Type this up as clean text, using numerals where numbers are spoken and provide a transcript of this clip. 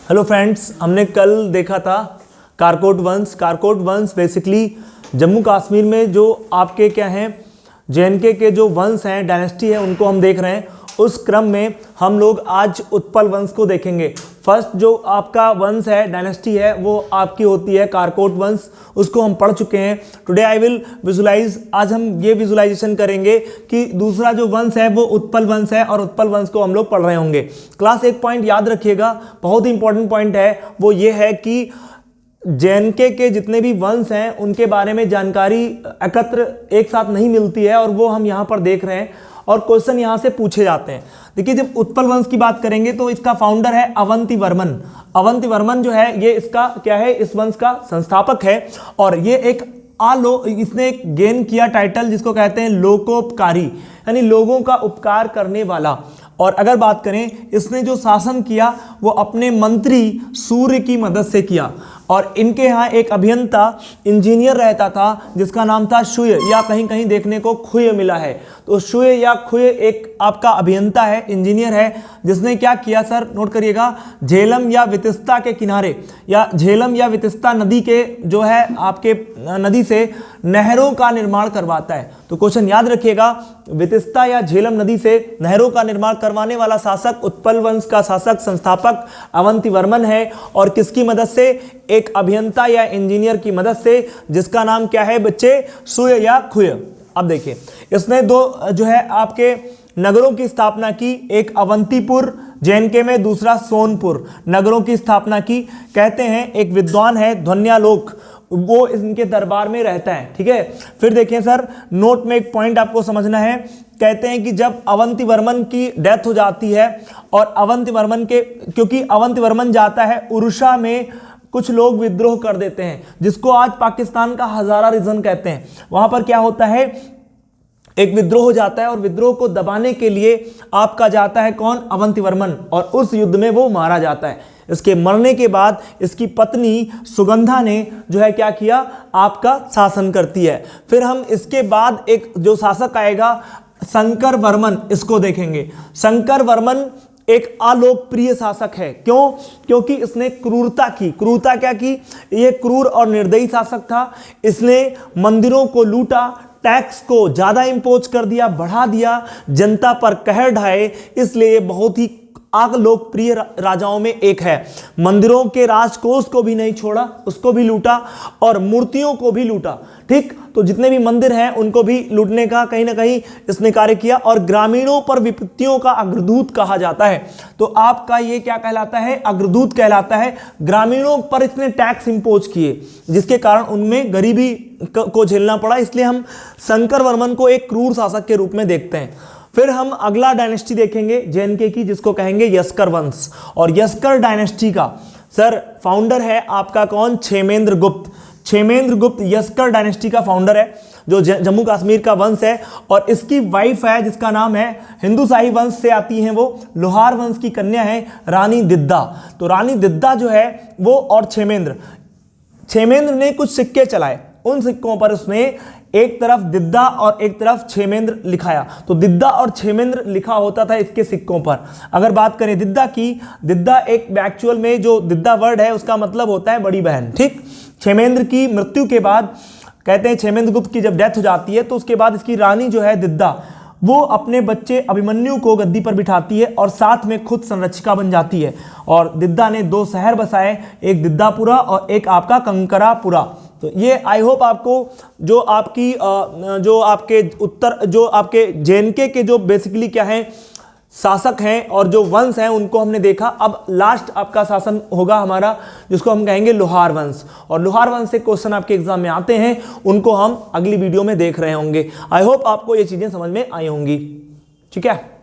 Hello friends, हमने कल देखा था कारकोट वंश। कारकोट वंश बेसिकली जम्मू कश्मीर में जो आपके क्या हैं जेएनके के जो वंश हैं, डायनेस्टी है, उनको हम देख रहे हैं। उस क्रम में हम लोग आज उत्पल वंश को देखेंगे। फर्स्ट जो आपका वंश है, डायनेस्टी है, वो आपकी होती है कारकोट वंश। उसको हम पढ़ चुके हैं। टुडे आई विल विजुलाइज, आज हम ये विजुलाइजेशन करेंगे कि दूसरा जो वंश है वो उत्पल वंश है और उत्पल वंश को हम लोग पढ़ रहे होंगे। क्लास एक पॉइंट याद रखिएगा, बहुत ही इंपॉर्टेंट पॉइंट है, वो ये है कि जेएनके के जितने भी वंश हैं उनके बारे में जानकारी एकत्र एक साथ नहीं मिलती है और वो हम यहाँ पर देख रहे हैं और क्वेश्चन यहाँ से पूछे जाते हैं। देखिए, जब उत्पल वंश की बात करेंगे तो इसका फाउंडर है अवंती वर्मन। अवंती वर्मन जो है ये इसका क्या है, इस वंश का संस्थापक है और ये एक इसने एक गेन किया टाइटल जिसको कहते हैं लोकोपकारी, यानी लोगों का उपकार करने वाला। और अगर बात करें, इसने जो शासन किया वो अपने मंत्री सूर्य की मदद से किया। और इनके यहाँ एक अभियंता इंजीनियर रहता था जिसका नाम था शुय, या कहीं कहीं देखने को खुय मिला है। तो शुय या खुय एक आपका अभियंता है, इंजीनियर है, जिसने क्या किया सर, नोट करिएगा, झेलम या वितिस्ता के किनारे या झेलम या वितिस्ता नदी के जो है आपके नदी से नहरों का निर्माण करवाता है। तो क्वेश्चन याद रखिएगा, वितिस्ता या झेलम नदी से नहरों का निर्माण करवाने वाला शासक उत्पल वंश का शासक संस्थापक अवंती वर्मन है। और किसकी मदद से? एक अभियंता या इंजीनियर की मदद से, जिसका नाम क्या है बच्चे, सुय या खुय। अब देखिए, इसने दो जो है आपके नगरों की स्थापना की, एक अवंतीपुर जेएनके में, दूसरा सोनपुर, नगरों की स्थापना की। कहते हैं एक विद्वान है ध्वन्यालोक, वो इनके दरबार में रहता है, ठीक है। फिर देखिए सर, नोट में एक पॉइंट आपको समझना है। कहते हैं कि जब अवंती वर्मन की डेथ हो जाती है और अवंती वर्मन के, क्योंकि अवंती वर्मन जाता है उड़ीसा में, कुछ लोग विद्रोह कर देते हैं जिसको आज पाकिस्तान का हजारा रीजन कहते हैं। वहां पर क्या होता है, एक विद्रोह हो जाता है और विद्रोह को दबाने के लिए आपका जाता है कौन, अवंती वर्मन, और उस युद्ध में वो मारा जाता है। इसके मरने के बाद इसकी पत्नी सुगंधा ने जो है क्या किया, आपका शासन करती है। फिर हम इसके बाद एक जो शासक आएगा शंकर वर्मन, इसको देखेंगे। शंकर वर्मन एक अलोकप्रिय शासक है। क्यों? क्योंकि इसने क्रूरता की। क्रूरता क्या की? ये क्रूर और निर्दयी शासक था। इसने मंदिरों को लूटा, टैक्स को ज्यादा इंपोज कर दिया, बढ़ा दिया, जनता पर कहर ढाए, इसलिए बहुत ही लोकप्रिय राजाओं में एक है। मंदिरों के राजकोष को भी नहीं छोड़ा, उसको भी लूटा और मूर्तियों को भी लूटा, ठीक। तो जितने भी मंदिर हैं उनको भी लूटने का कहीं ना कहीं इसने कार्य किया। और ग्रामीणों पर विपत्तियों का अग्रदूत कहा जाता है। तो आपका ये क्या कहलाता है, अग्रदूत कहलाता है। ग्रामीणों पर इसने टैक्स इंपोज किए जिसके कारण उनमें गरीबी को झेलना पड़ा। इसलिए हम शंकर वर्मन को एक क्रूर शासक के रूप में देखते हैं। फिर हम अगला डायनेस्टी देखेंगे जेएनके की, जिसको कहेंगे यस्कर वंश। और यस्कर डायनेस्टी का सर फाउंडर है आपका कौन, क्षेमेंद्र गुप्त। क्षेमेंद्र गुप्त यस्कर डायनेस्टी का फाउंडर है, जो जम्मू कश्मीर का वंश है। और इसकी वाइफ है जिसका नाम है, हिंदू शाही वंश से आती हैं वो, लोहार वंश की कन्या है रानी दिद्दा। तो रानी दिद्दा जो है वो, और क्षेमेंद्र ने कुछ सिक्के चलाए। उन सिक्कों पर उसने एक तरफ दिद्दा और एक तरफ क्षेमेंद्र लिखाया। तो दिद्दा और क्षेमेंद्र लिखा होता था इसके सिक्कों पर। अगर बात करें दिद्दा की, दिद्दा एक एक्चुअल में जो दिद्दा वर्ड है उसका मतलब होता है बड़ी बहन, ठीक। क्षेमेंद्र की मृत्यु के बाद, कहते हैं क्षेमेंद्र गुप्त की जब डेथ हो जाती है तो उसके बाद इसकी रानी जो है दिद्दा, वो अपने बच्चे अभिमन्यु को गद्दी पर बिठाती है और साथ में खुद संरक्षिका बन जाती है। और दिद्दा ने 2 शहर बसाए, एक दिद्दापुरा और एक आपका कंकरापुरा। तो ये आई होप आपको जो आपके जेएनके के जो बेसिकली क्या है शासक हैं और जो वंश हैं उनको हमने देखा। अब लास्ट आपका शासन होगा हमारा, जिसको हम कहेंगे लोहार वंश। और लोहार वंश से क्वेश्चन आपके एग्जाम में आते हैं, उनको हम अगली वीडियो में देख रहे होंगे। आई होप आपको ये चीजें समझ में आई होंगी, ठीक है।